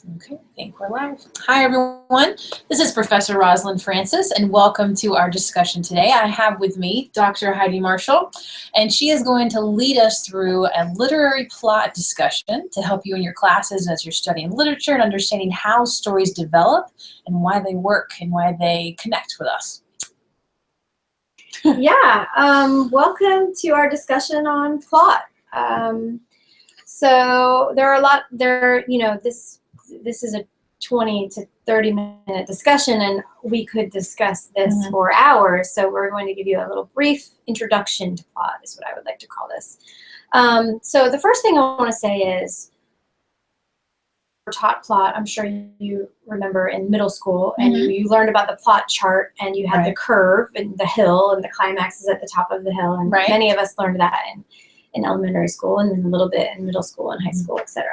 Okay, I think we're live. Hi, everyone. This is Professor Rosalind Francis, and welcome to our discussion today. I have with me Dr. Heidi Marshall, and she is going to lead us through a literary plot discussion to help you in your classes as you're studying literature and understanding how stories develop and why they work and why they connect with us. Yeah, welcome to our discussion on plot. So there are this is a 20 to 30 minute discussion, and we could discuss this for hours. So we're going to give you a little brief introduction to plot, is what I would like to call this. So the first thing I want to say is, we're taught plot, I'm sure you remember in middle school, and you learned about the plot chart, and you had the curve and the hill, and the climax is at the top of the hill, and many of us learned that in elementary school, and then a little bit in middle school and high school, etc.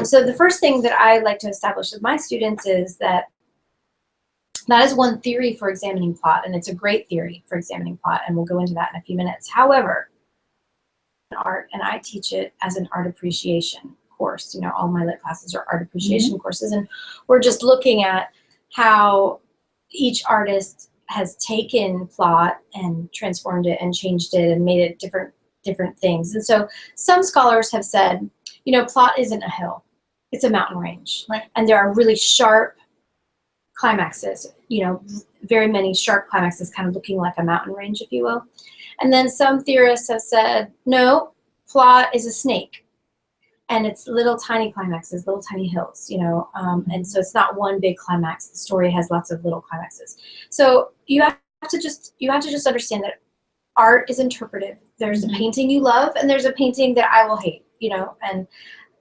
So the first thing that I like to establish with my students is that is one theory for examining plot, and it's a great theory for examining plot, and we'll go into that in a few minutes. However, art, and I teach it as an art appreciation course. You know, all my lit classes are art appreciation courses, and we're just looking at how each artist has taken plot and transformed it and changed it and made it different things. And so some scholars have said, you know, plot isn't a hill, it's a mountain range. And there are really sharp climaxes, you know, very many sharp climaxes kind of looking like a mountain range, if you will. And then some theorists have said, no, plot is a snake. And it's little tiny climaxes, little tiny hills, you know, and so it's not one big climax. The story has lots of little climaxes. So you have to just understand that art is interpretive. There's a painting you love, and there's a painting that I will hate, you know, and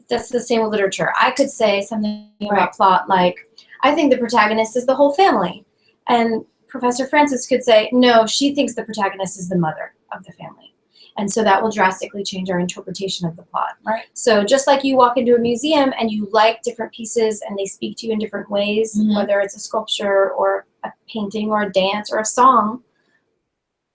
that's the same with literature. I could say something about plot like, I think the protagonist is the whole family, and Professor Francis could say, no, she thinks the protagonist is the mother of the family. And so that will drastically change our interpretation of the plot. So just like you walk into a museum and you like different pieces and they speak to you in different ways, whether it's a sculpture or a painting or a dance or a song,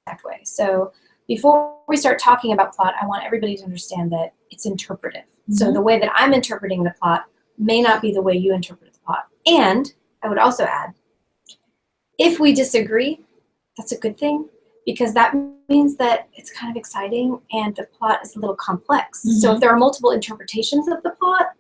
that way. So before we start talking about plot, I want everybody to understand that it's interpretive. So the way that I'm interpreting the plot may not be the way you interpret the plot. And I would also add, if we disagree, that's a good thing, because that means that it's kind of exciting and the plot is a little complex. So if there are multiple interpretations of the plot,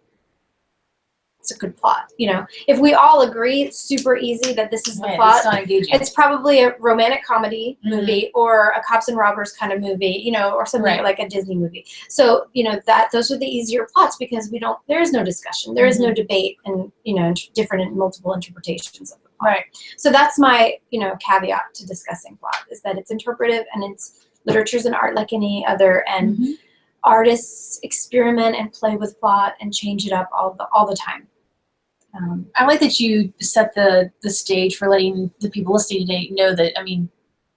it's a good plot. You know, if we all agree, it's super easy that this is the plot. It's not engaging. It's probably a romantic comedy movie or a cops and robbers kind of movie, you know, or something like a Disney movie. So, you know, those are the easier plots because there is no discussion, there is no debate, and, you know, different and multiple interpretations of the plot. So that's my, you know, caveat to discussing plot, is that it's interpretive, and it's literature's an art like any other, and artists experiment and play with plot and change it up all the time. I like that you set the stage for letting the people listening today know that, I mean,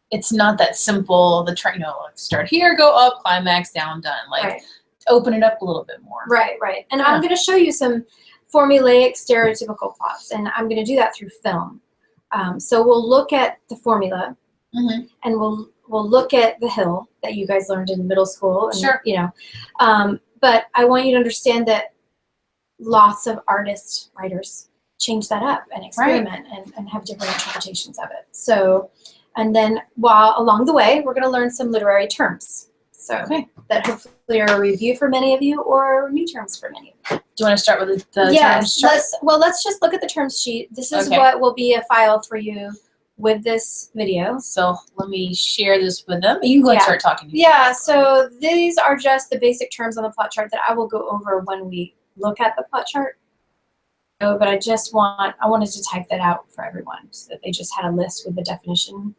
it's not that simple. You know, start here, go up, climax, down, done. Like, open it up a little bit more. And I'm going to show you some formulaic, stereotypical plots, and I'm going to do that through film. So we'll look at the formula, and we'll look at the hill that you guys learned in middle school. And, you know, but I want you to understand that lots of artists, writers change that up and experiment and have different interpretations of it. So, and then along the way, we're going to learn some literary terms. So that hopefully are a review for many of you or new terms for many of you. Do you want to start with the terms chart? Let's just look at the terms sheet. This is what will be a file for you with this video. So let me share this with them. You can go and start talking. So these are just the basic terms on the plot chart that I will go over when we look at the plot chart. But I wanted to type that out for everyone so that they just had a list with the definition.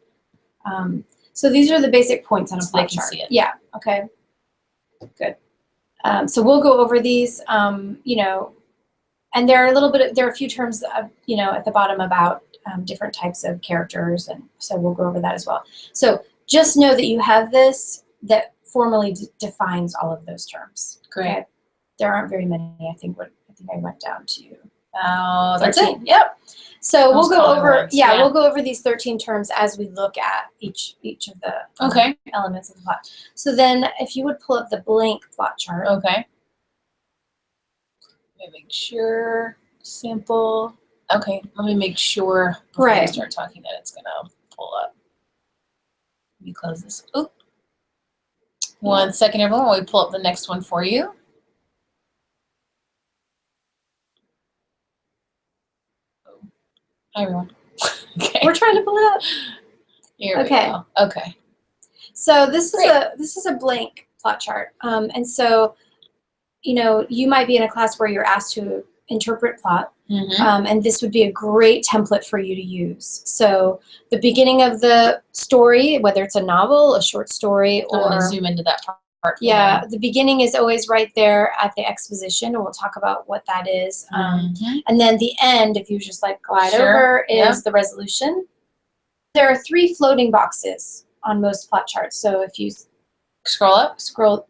So these are the basic points on a plot chart. See it. Yeah, okay, good. So we'll go over these, you know, and there are a few terms, you know, at the bottom about different types of characters, and so we'll go over that as well. So just know that you have this that formally defines all of those terms. Great. Okay? There aren't very many. I think I went down to. That's it. Yep. So we'll go over. We'll go over these 13 terms as we look at each of the elements of the plot. So then, if you would pull up the blank plot chart. Make sure Sample. Okay, let me make sure before I start talking that it's gonna pull up. Let me close this. Oop. 1 second, everyone, while we pull up the next one for you. Hi, everyone. Okay. We're trying to pull it up. Here we go. Okay. So this is a blank plot chart, and so you might be in a class where you're asked to interpret plot, and this would be a great template for you to use. So the beginning of the story, whether it's a novel, a short story, or I want to zoom into that part. Yeah, the beginning is always right there at the exposition, and we'll talk about what that is. And then the end, if you just like glide over, is the resolution. There are 3 floating boxes on most plot charts. So if you scroll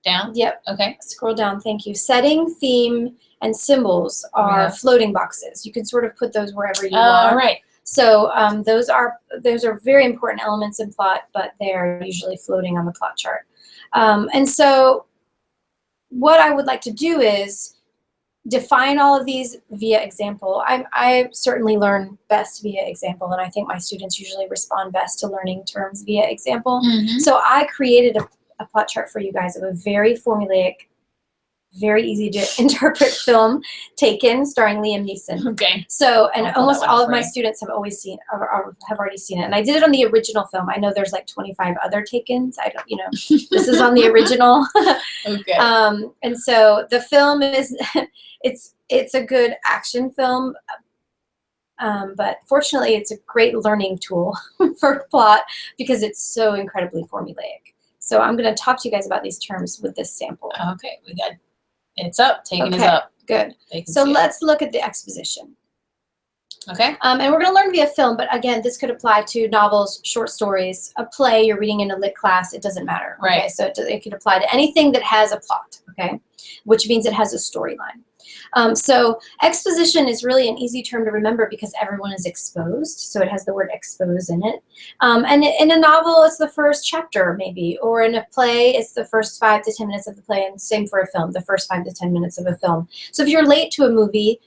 down. Yep. Okay. Scroll down. Thank you. Setting, theme, and symbols are floating boxes. You can sort of put those wherever you want. All right. So those are very important elements in plot, but they're usually floating on the plot chart. And so what I would like to do is define all of these via example. I certainly learn best via example, and I think my students usually respond best to learning terms via example. So I created a plot chart for you guys of a very formulaic, very easy to interpret film, Taken, starring Liam Neeson. Okay. So, and almost all of my students have always seen or have already seen it. And I did it on the original film. I know there's like 25 other Takens. I don't, this is on the original. Okay. And so the film is, it's a good action film. But fortunately, it's a great learning tool for plot because it's so incredibly formulaic. So I'm going to talk to you guys about these terms with this sample. Okay, it's up. Taken is up. Good. So let's look at the exposition. Okay. And we're going to learn via film, but again, this could apply to novels, short stories, a play you're reading in a lit class. It doesn't matter. Right. Okay? So it could apply to anything that has a plot, okay, which means it has a storyline. So exposition is really an easy term to remember because everyone is exposed. So it has the word expose in it. And in a novel, it's the first chapter maybe, or in a play, it's the first 5 to 10 minutes of the play, and same for a film, the first 5 to 10 minutes of a film. So if you're late to a movie,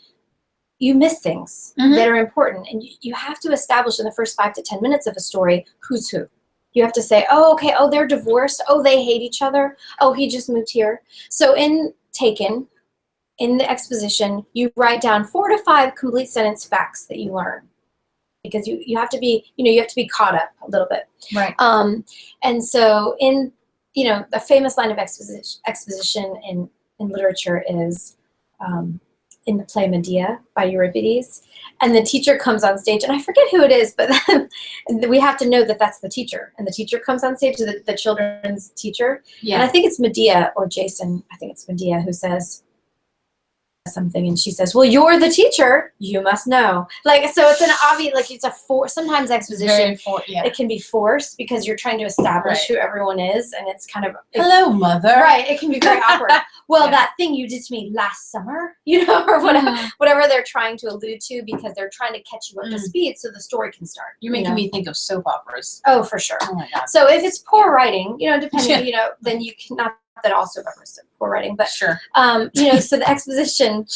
you miss things that are important, and you have to establish in the first 5 to 10 minutes of a story who's who. You have to say, oh, okay, oh, they're divorced, oh, they hate each other, oh, he just moved here. So in Taken, in the exposition, you write down 4 to 5 complete sentence facts that you learn, because you have to be, you have to be caught up a little bit. Right. And so in, the famous line of exposition in literature is in the play Medea by Euripides, and the teacher comes on stage, and I forget who it is, but we have to know that that's the teacher, and the teacher comes on stage, the children's teacher, and I think it's Medea or Jason, I think it's Medea, who says something, and she says, well, you're the teacher, you must know. Like, so it's an obvious, like, it's sometimes exposition, it can be forced because you're trying to establish who everyone is, and it's kind of, hello, mother. Right, it can be very awkward. Well, that thing you did to me last summer, or whatever they're trying to allude to, because they're trying to catch you up to speed so the story can start. You're making me think of soap operas. Oh, for sure. Oh my God. So if it's poor writing, depending, then you cannot, that also covers poor writing, but sure. So the exposition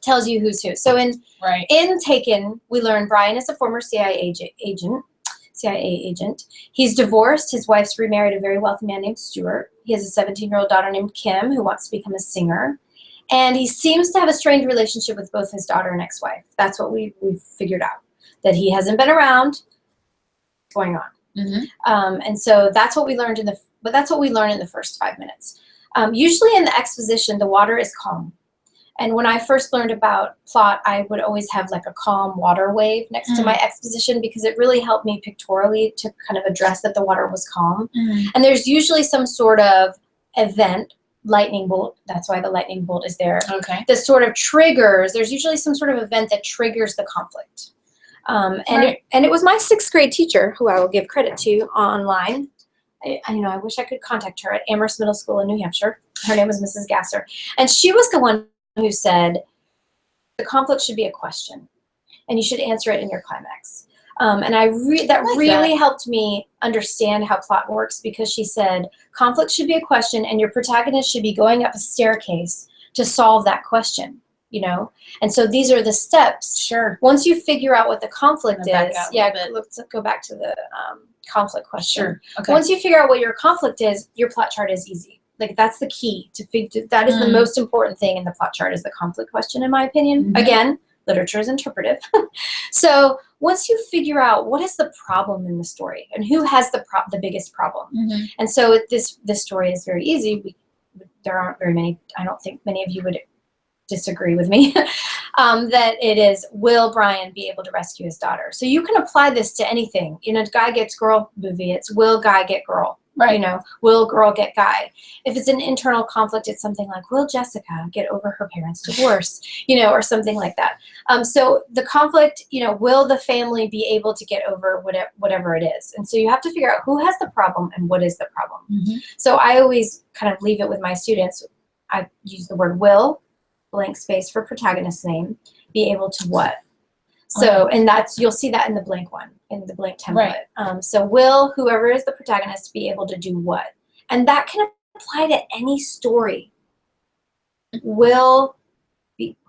tells you who's who. So in Taken, we learn Brian is a former CIA agent. He's divorced. His wife's remarried a very wealthy man named Stuart. He has a 17-year-old daughter named Kim who wants to become a singer. And he seems to have a strained relationship with both his daughter and ex-wife. That's what we've figured out, that he hasn't been around. What's going on? And so that's what we learned that's what we learn in the first 5 minutes. Usually in the exposition, the water is calm. And when I first learned about plot, I would always have like a calm water wave next to my exposition because it really helped me pictorially to kind of address that the water was calm. And there's usually some sort of event, lightning bolt, that's why the lightning bolt is there. Okay. That sort of triggers, there's usually some sort of event that triggers the conflict. And it was my 6th grade teacher, who I will give credit to online. I wish I could contact her at Amherst Middle School in New Hampshire. Her name was Mrs. Gasser. And she was the one who said, the conflict should be a question, and you should answer it in your climax. And that really helped me understand how plot works, because she said, conflict should be a question, and your protagonist should be going up a staircase to solve that question. you know? And so these are the steps. Sure. Once you figure out what the conflict Back is, up a yeah, little bit. let's go back to the conflict question. Sure. Okay. Once you figure out what your conflict is, your plot chart is easy. Like that's the key to figure. That is the most important thing in the plot chart is the conflict question, in my opinion. Again, literature is interpretive. So once you figure out what is the problem in the story and who has the biggest problem, and so this story is very easy. There aren't very many. I don't think many of you would disagree with me that it is, will Brian be able to rescue his daughter? So you can apply this to anything. In a guy gets girl movie, it's will guy get girl? Right. You know, will girl get guy? If it's an internal conflict, it's something like, will Jessica get over her parents' divorce? You know, or something like that. So the conflict, you know, will the family be able to get over whatever it is? And so you have to figure out who has the problem and what is the problem. So I always kind of leave it with my students. I use the word will, blank space for protagonist's name, be able to what? So, and that's, you'll see that in the blank one, in the blank template. So will whoever is the protagonist be able to do what? And that can apply to any story. Will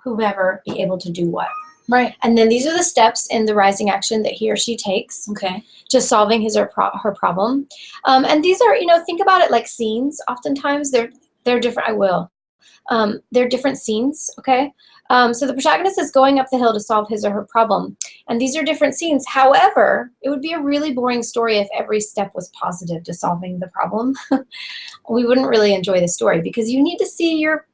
whomever be able to do what? Right. And then these are the steps in the rising action that he or she takes to solving his or her problem. And these are, you know, think about it like scenes. Oftentimes they're different. I will. They're different scenes, okay? So the protagonist is going up the hill to solve his or her problem. And these are different scenes. However, it would be a really boring story if every step was positive to solving the problem. We wouldn't really enjoy the story because you need to see your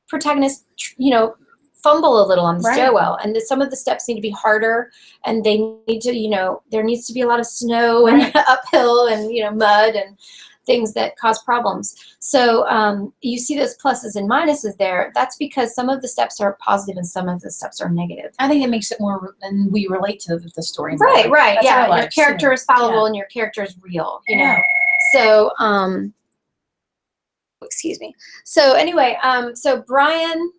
protagonist, you know, fumble a little on the stairwell. And some of the steps need to be harder and they need to, you know, there needs to be a lot of snow and uphill and, you know, mud and things that cause problems. So you see those pluses and minuses there. That's because some of the steps are positive and some of the steps are negative. I think it makes it more, and we relate to the story. Right. That's Yeah, your character is fallible and your character is real, you know. So, excuse me. So anyway, so Brian,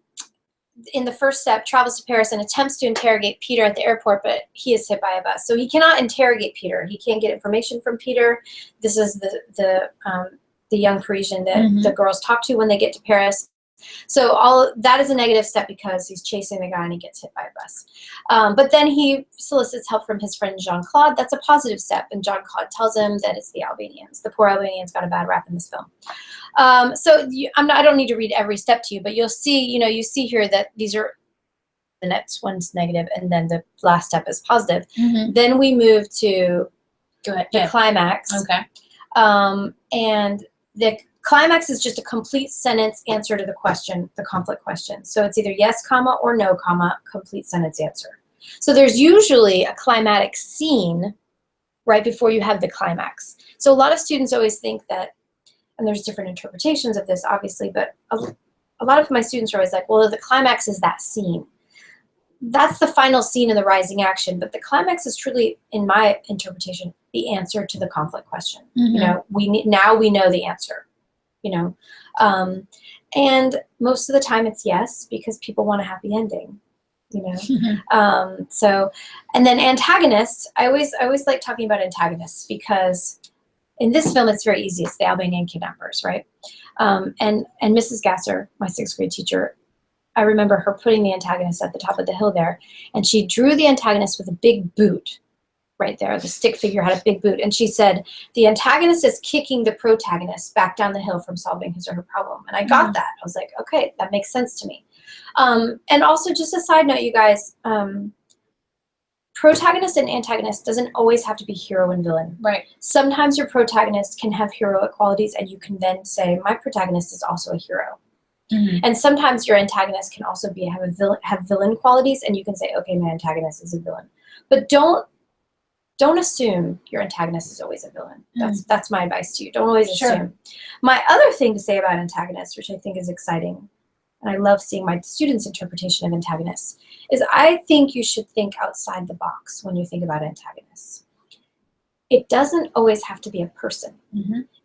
in the first step, travels to Paris and attempts to interrogate Peter at the airport, but he is hit by a bus. So he cannot interrogate Peter. He can't get information from Peter. This is the young Parisian that the girls talk to when they get to Paris. So all that is a negative step because he's chasing the guy and he gets hit by a bus. But then he solicits help from his friend Jean-Claude. That's a positive step. And Jean-Claude tells him that it's the Albanians. The poor Albanians got a bad rap in this film. So I don't need to read every step to you, but you'll see, you know, you see here that these are, the next one's negative and then the last step is positive. Then we move to the climax. Okay. And the climax is just a complete sentence answer to the question, the conflict question. So it's either yes, comma, or no, comma, complete sentence answer. So there's usually a climatic scene right before you have the climax. So a lot of students always think that, and there's different interpretations of this, obviously, but a lot of my students are always like, well, the climax is that scene. That's the final scene in the rising action, but the climax is truly, in my interpretation, the answer to the conflict question. You know, now we know the answer. You know, and most of the time it's yes, because people want a happy ending, you know. So, and then antagonists, I always like talking about antagonists because in this film it's very easy. It's the Albanian kidnappers, right? And Mrs. Gasser, my 6th grade teacher, I remember her putting the antagonist at the top of the hill there, and she drew the antagonist with a big boot. Right there, the stick figure had a big boot. And she said, the antagonist is kicking the protagonist back down the hill from solving his or her problem. And I got that. I was like, okay, that makes sense to me. And also, just a side note, you guys, protagonist and antagonist doesn't always have to be hero and villain. Right. Sometimes your protagonist can have heroic qualities, and you can then say, my protagonist is also a hero. And sometimes your antagonist can also have villain qualities, and you can say, okay, my antagonist is a villain. But don't assume your antagonist is always a villain. That's my advice to you. Don't always assume. My other thing to say about antagonists, which I think is exciting, and I love seeing my students' interpretation of antagonists, is I think you should think outside the box when you think about antagonists. It doesn't always have to be a person.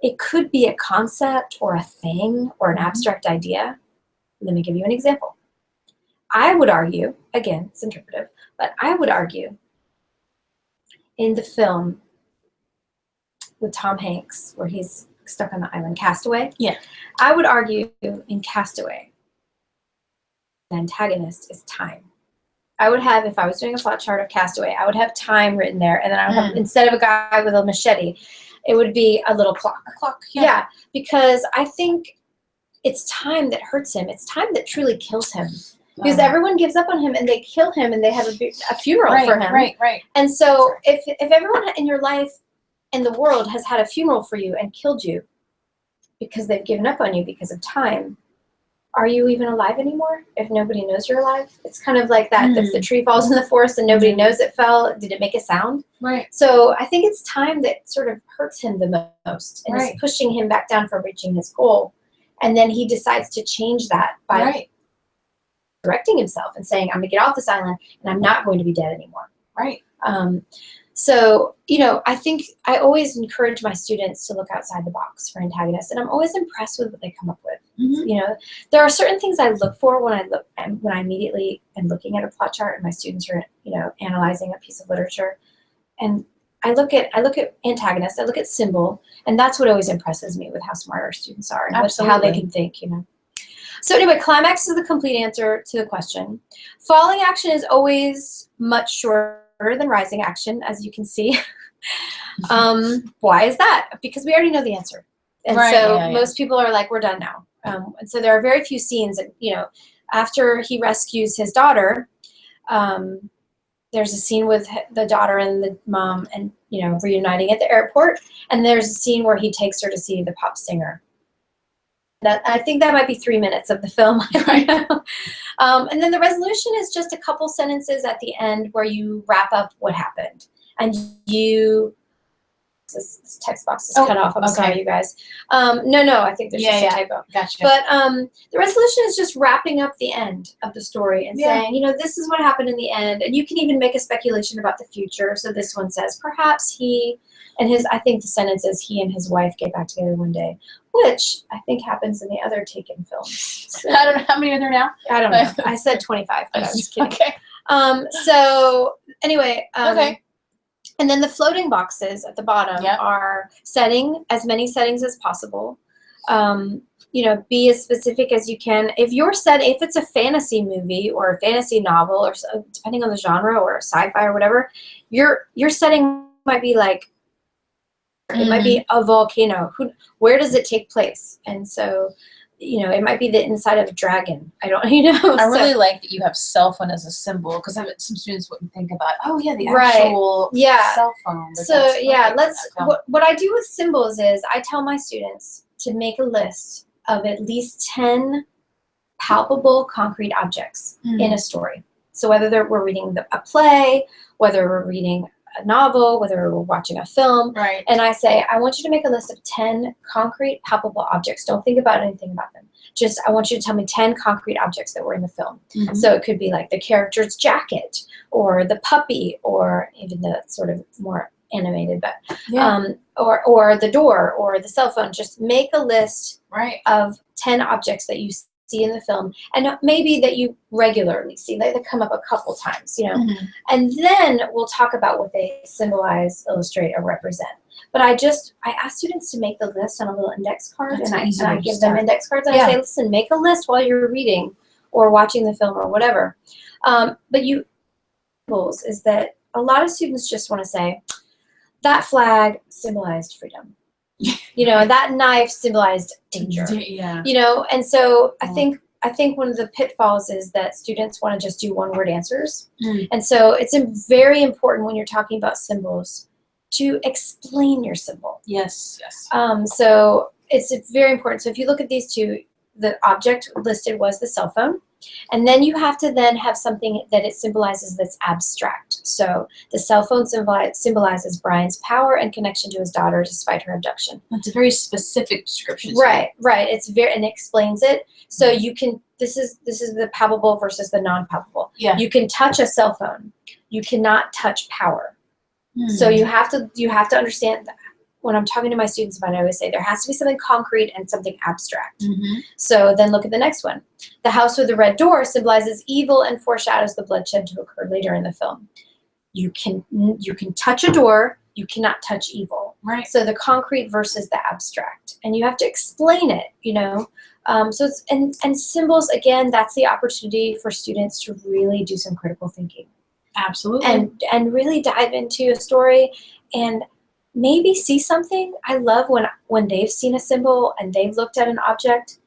It could be a concept or a thing or an abstract idea. Let me give you an example. I would argue, again, it's interpretive, but I would argue in the film with Tom Hanks, where he's stuck on the island, Castaway. I would argue in Castaway the antagonist is time. I would have, if I was doing a plot chart of Castaway, I would have time written there, and then I would have, instead of a guy with a machete, it would be a little clock. A clock, Yeah, because I think it's time that hurts him. It's time that truly kills him. Because everyone gives up on him, and they kill him, and they have a funeral for him. Right. And so if everyone in your life and the world has had a funeral for you and killed you because they've given up on you because of time, are you even alive anymore if nobody knows you're alive? It's kind of like that. If the tree falls in the forest and nobody knows it fell, did it make a sound? Right. So I think it's time that sort of hurts him the most and is pushing him back down from reaching his goal. And then he decides to change that by directing himself and saying, I'm going to get off this island and I'm not going to be dead anymore. Right. So, you know, I think I always encourage my students to look outside the box for antagonists, and I'm always impressed with what they come up with. You know, there are certain things I look for when I immediately am looking at a plot chart and my students are, you know, analyzing a piece of literature, and I look at antagonists, I look at symbol, and that's what always impresses me with how smart our students are and how they can think, you know. So anyway, climax is the complete answer to the question. Falling action is always much shorter than rising action, as you can see. Why is that? Because we already know the answer. And most people are like, we're done now. And so there are very few scenes that, you know, after he rescues his daughter, there's a scene with the daughter and the mom and, you know, reuniting at the airport. And there's a scene where he takes her to see the pop singer. I think that might be 3 minutes of the film. And then the resolution is just a couple sentences at the end where you wrap up what happened. And this text box is cut off. I'm sorry, you guys. No, I think there's just a typo. Gotcha. But the resolution is just wrapping up the end of the story and saying, you know, this is what happened in the end. And you can even make a speculation about the future. So this one says, perhaps he and his, I think the sentence is, he and his wife get back together one day, which I think happens in the other Taken films. So, I don't know. How many are there now? I don't know. I said 25, but I was kidding. Okay. So anyway, and then the floating boxes at the bottom are setting as many settings as possible. You know, be as specific as you can. If it's a fantasy movie or a fantasy novel, or depending on the genre, or sci-fi or whatever, your setting might be like, it might be a volcano. Where does it take place? And so, you know, it might be the inside of a dragon. I don't, you know. I really like that you have cell phone as a symbol, because some students wouldn't think about, the actual cell phone. So what I do with symbols is I tell my students to make a list of at least 10 palpable concrete objects in a story. So whether we're reading a play, whether we're reading a novel, whether we're watching a film. Right. And I say, I want you to make a list of 10 concrete, palpable objects. Don't think about anything about them. Just, I want you to tell me 10 concrete objects that were in the film. So it could be like the character's jacket, or the puppy, or even the sort of more animated, but or the door, or the cell phone. Just make a list of 10 objects that you see in the film, and maybe that you regularly see. They come up a couple times, you know, and then we'll talk about what they symbolize, illustrate, or represent. But I ask students to make the list on a little index card, and I give them index cards, and I say, listen, make a list while you're reading or watching the film or whatever. But symbols is that a lot of students just want to say, that flag symbolized freedom. You know, that knife symbolized danger. You know, and so I think one of the pitfalls is that students want to just do one-word answers. And so it's very important when you're talking about symbols to explain your symbol. Yes. So it's very important. So if you look at these two, the object listed was the cell phone. And then you have to then have something that it symbolizes that's abstract. So the cell phone symbolizes Brian's power and connection to his daughter despite her abduction. That's a very specific description. Right. It's and it explains it. So you can, this is the palpable versus the non-palpable. Yeah. You can touch a cell phone. You cannot touch power. So you have to understand that. When I'm talking to my students about it, I always say there has to be something concrete and something abstract. So then look at the next one. The house with the red door symbolizes evil and foreshadows the bloodshed to occur later in the film. You can touch a door, you cannot touch evil. Right. So the concrete versus the abstract. And you have to explain it, you know. So it's, and symbols, again, that's the opportunity for students to really do some critical thinking. Absolutely. And really dive into a story and maybe see something. I love when they've seen a symbol and they've looked at an object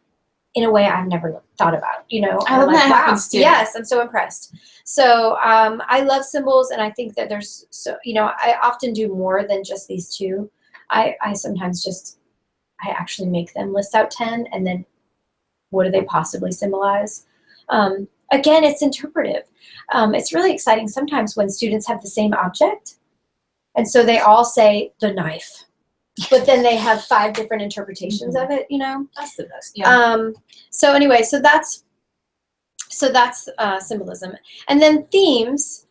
in a way I've never thought about, you know. I love I'm like, that wow, happens too. yes, I'm so impressed. So I love symbols, and I think that there's, so, you know, I often do more than just these two. I sometimes just, I actually make them list out 10, and then what do they possibly symbolize? Again, it's interpretive. It's really exciting sometimes when students have the same object, and so they all say the knife, but then they have 5 different interpretations of it, you know? That's the best. Yeah. So anyway, so that's symbolism. And then themes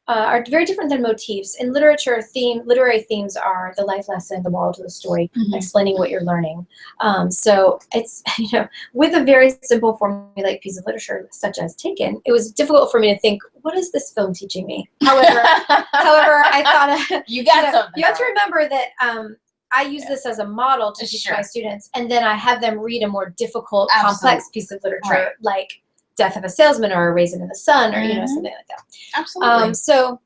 are very different than motifs. In literature, literary themes are the life lesson, the moral to the story, explaining what you're learning. So it's, you know, with a very simple formulaic piece of literature such as Taken, it was difficult for me to think, what is this film teaching me? However, I thought you got something. You have to remember that I use this as a model to teach my students, and then I have them read a more difficult, complex piece of literature, like Death of a Salesman or A Raisin in the Sun, or you know, something like that. Absolutely. So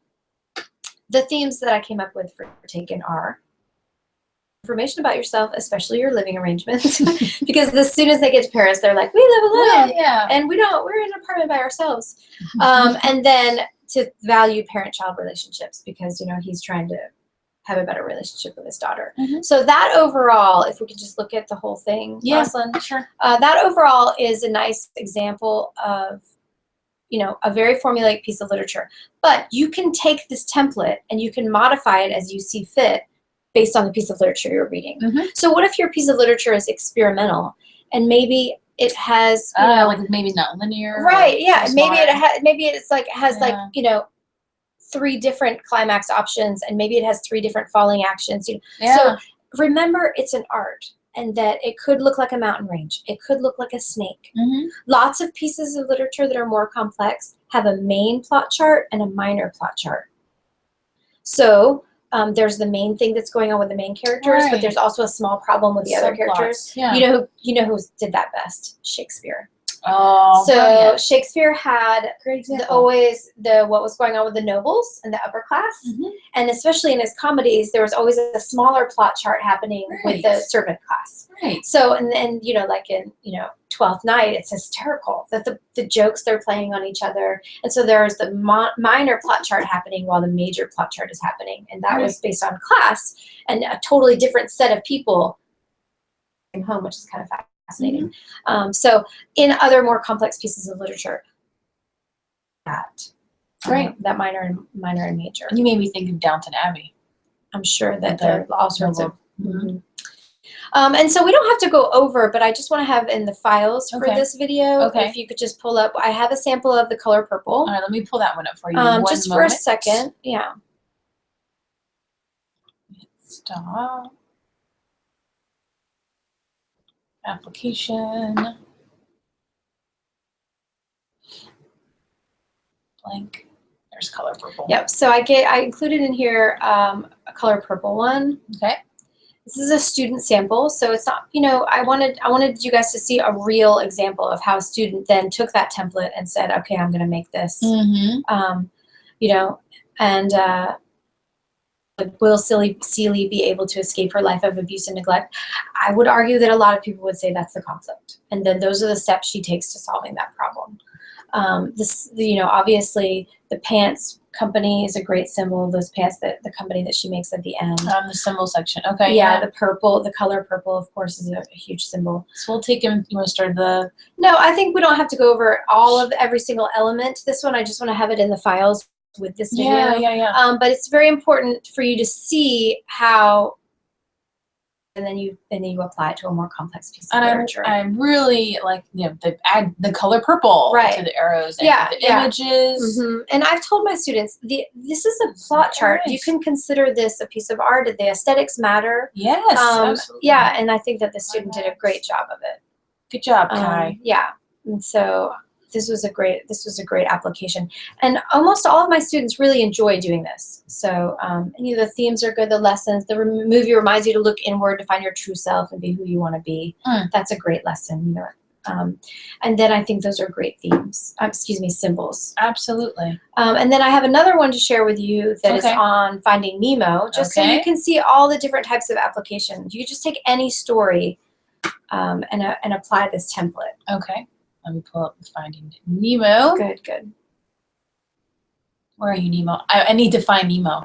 the themes that I came up with for Taken are information about yourself, especially your living arrangements, because as soon as they get to Paris, they're like, we live alone, and we're in an apartment by ourselves. And then to value parent-child relationships, because you know he's trying to have a better relationship with his daughter. So that overall, if we could just look at the whole thing, Jocelyn, sure. That overall is a nice example of, you know, a very formulaic piece of literature. But you can take this template and you can modify it as you see fit based on the piece of literature you're reading. So what if your piece of literature is experimental and maybe it has, you know, like maybe not linear, right? Yeah, maybe it's like has like, you know, 3 different climax options, and maybe it has 3 different falling actions. So remember, it's an art, and that it could look like a mountain range. It could look like a snake. Lots of pieces of literature that are more complex have a main plot chart and a minor plot chart. So there's the main thing that's going on with the main characters, but there's also a small problem with the other characters. You know who did that best? Shakespeare. Oh, so brilliant. Shakespeare had always what was going on with the nobles and the upper class, and especially in his comedies, there was always a smaller plot chart happening with the servant class. So and you know, like in Twelfth Night, it's hysterical that the jokes they're playing on each other, and so there's the minor plot chart happening while the major plot chart is happening, and that was based on class and a totally different set of people home, which is kind of fascinating. So in other more complex pieces of literature, that minor and major. You made me think of Downton Abbey. I'm sure that there are all sorts of. And so we don't have to go over, but I just want to have in the files for this video, if you could just pull up, I have a sample of The Color Purple. All right, let me pull that one up for you. Just for a second. Yeah. Stop. Application. Blank. There's Color Purple. Yep. So I included in here a Color Purple one. Okay. This is a student sample, so it's not, I wanted you guys to see a real example of how a student then took that template and said, okay, I'm going to make this. Will Celie be able to escape her life of abuse and neglect? I would argue that a lot of people would say that's the conflict. And then those are the steps she takes to solving that problem. Obviously the pants company is a great symbol. Those pants, the company that she makes at the end. The symbol section. Okay. Yeah, the purple, the color purple, of course, is a huge symbol. So we'll take him. You want to start the? No, I think we don't have to go over all of every single element. This one, I just want to have it in the files with this video. Yeah. But it's very important for you to see how, and then you apply it to a more complex piece of literature. I really like add the color purple to the arrows and the images. And I've told my students this is a plot chart. Nice. You can consider this a piece of art. The aesthetics matter. Yes, absolutely. Yeah, and I think that the student did a great job of it. Good job, Kai. Yeah, and so this was a great application, and almost all of my students really enjoy doing this. So the themes are good, the lessons, the movie reminds you to look inward to find your true self and be who you want to be. That's a great lesson. And then I think those are great themes. Symbols. Absolutely. And then I have another one to share with you that is on Finding Nemo, just so you can see all the different types of applications. You just take any story and apply this template. Okay. Let me pull up Finding Nemo. Good. Where are you, Nemo? I need to find Nemo.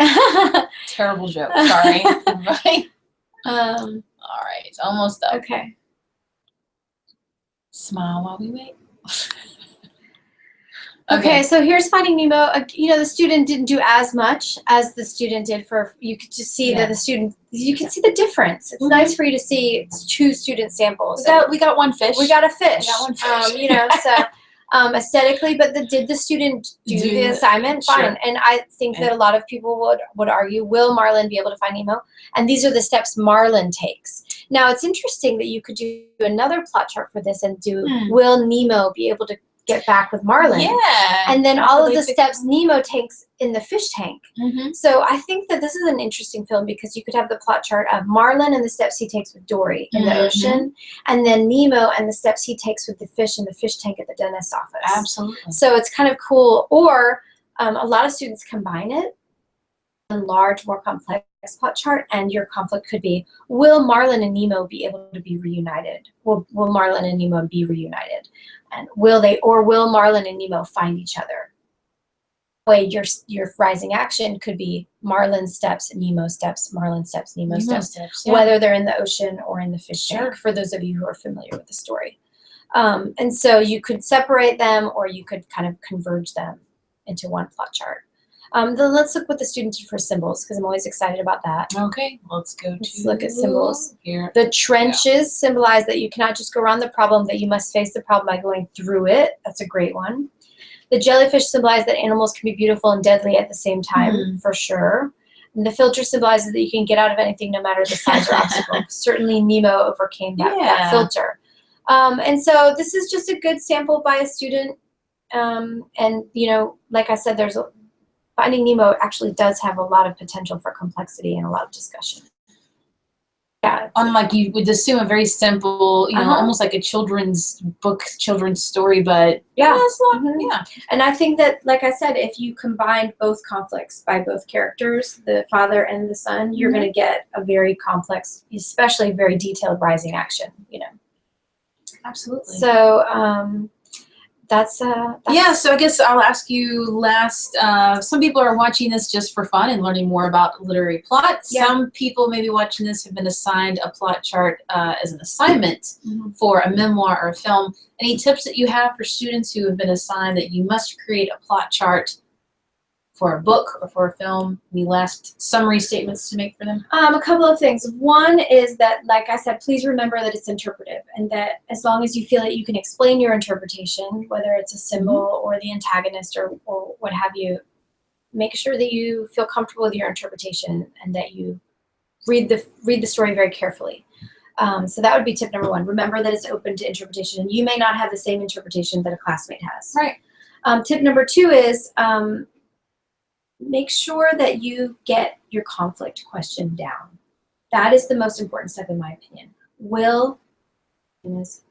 Terrible joke. Sorry. Right. All right. Almost up. Okay. Smile while we wait. Okay, so here's Finding Nemo. The student didn't do as much as the student did you could just see that the student, you can see the difference. It's nice for you to see 2 student samples. We got one fish. We got a fish. We got one fish. So aesthetically, but did the student do the assignment? Fine. Sure. And I think that a lot of people would argue, will Marlin be able to find Nemo? And these are the steps Marlin takes. Now, it's interesting that you could do another plot chart for this and do, will Nemo be able to get back with Marlin? Yeah. And then all of the steps Nemo takes in the fish tank. So I think that this is an interesting film because you could have the plot chart of Marlin and the steps he takes with Dory in the ocean, and then Nemo and the steps he takes with the fish in the fish tank at the dentist's office. Absolutely. So it's kind of cool. Or a lot of students combine it in large, more complex plot chart, and your conflict could be, will Marlin and Nemo be able to be reunited? Will Marlin and Nemo be reunited? And will Marlin and Nemo find each other? Way your rising action could be Marlin steps, Nemo steps, Marlin steps, Nemo steps, whether they're in the ocean or in the fish tank, for those of you who are familiar with the story. And so you could separate them, or you could kind of converge them into one plot chart. Then let's look what the students did for symbols, because I'm always excited about that. Okay, let's look at symbols. Here. The trenches symbolize that you cannot just go around the problem, that you must face the problem by going through it. That's a great one. The jellyfish symbolize that animals can be beautiful and deadly at the same time, for sure. And the filter symbolizes that you can get out of anything no matter the size or obstacle. Certainly Nemo overcame that filter. And so this is just a good sample by a student. And, like I said, Finding Nemo actually does have a lot of potential for complexity and a lot of discussion. Yeah. Unlike you would assume a very simple, almost like a children's book, children's story, but And I think that, like I said, if you combine both conflicts by both characters, the father and the son, you're going to get a very complex, especially very detailed rising action, Absolutely. So, that's so I guess I'll ask you last, some people are watching this just for fun and learning more about literary plot. Some people maybe watching this have been assigned a plot chart as an assignment for a memoir or a film. Any tips that you have for students who have been assigned that you must create a plot chart for a book or for a film? Any last summary statements to make for them? A couple of things. One is that, like I said, please remember that it's interpretive, and that as long as you feel that you can explain your interpretation, whether it's a symbol or the antagonist or what have you, make sure that you feel comfortable with your interpretation and that you read the story very carefully. So that would be tip number 1. Remember that it's open to interpretation, and you may not have the same interpretation that a classmate has. Right. Tip number 2 is make sure that you get your conflict question down. That is the most important step, in my opinion. Will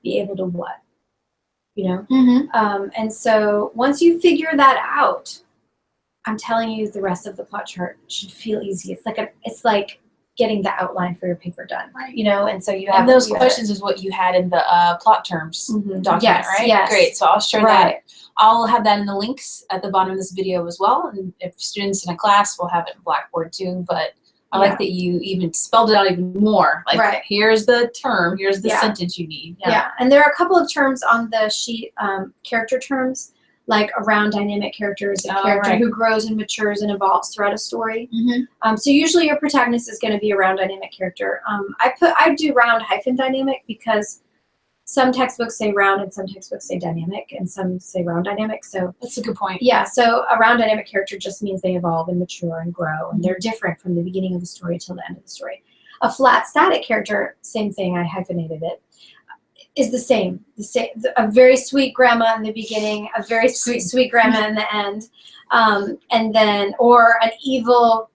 be able to what? And so once you figure that out, I'm telling you, the rest of the plot chart should feel easy. It's like getting the outline for your paper done, right? And so you have. And those questions is what you had in the plot terms document, right? Yes. Great. So I'll share that. I'll have that in the links at the bottom of this video as well. And if students in a class, will have it in Blackboard too. But I like that you even spelled it out even more. Like, here's the term, here's the sentence you need. Yeah. And there are a couple of terms on the sheet, character terms, like around dynamic characters, a character who grows and matures and evolves throughout a story. So usually your protagonist is going to be a round dynamic character. I do round hyphen dynamic because some textbooks say round and some textbooks say dynamic, and some say round dynamic. So that's a good point. Yeah, so a round dynamic character just means they evolve and mature and grow, and they're different from the beginning of the story till the end of the story. A flat static character, same thing, I hyphenated it, is the same. A very sweet grandma in the beginning, a very sweet grandma in the end, and then, or an evil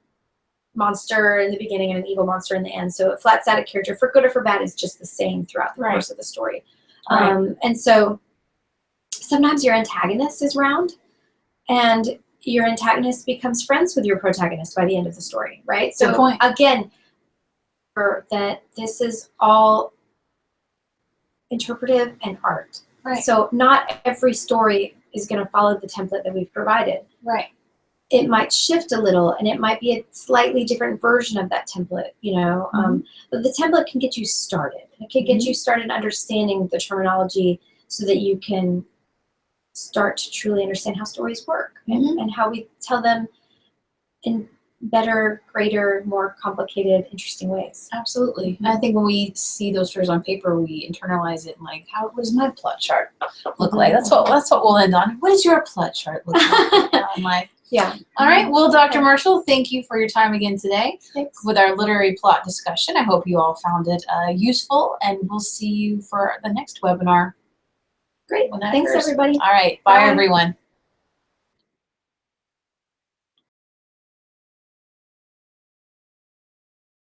monster in the beginning and an evil monster in the end. So a flat static character, for good or for bad, is just the same throughout the course of the story. Right. And so sometimes your antagonist is round, and your antagonist becomes friends with your protagonist by the end of the story, right? Good point. Again, that this is all interpretive and art. Right. So not every story is going to follow the template that we've provided. Right. It might shift a little, and it might be a slightly different version of that template, but the template can get you started. It can get you started understanding the terminology so that you can start to truly understand how stories work and how we tell them in better, greater, more complicated, interesting ways. Absolutely. And I think when we see those stories on paper, we internalize it and like, how does my plot chart look like? That's what we'll end on. What does your plot chart look like in life? Yeah. All right. Well, Dr. Marshall, thank you for your time again today. Thanks. With our literary plot discussion. I hope you all found it useful, and we'll see you for the next webinar. Great. When that Thanks, occurs. everybody. All right. Bye, Bye. everyone.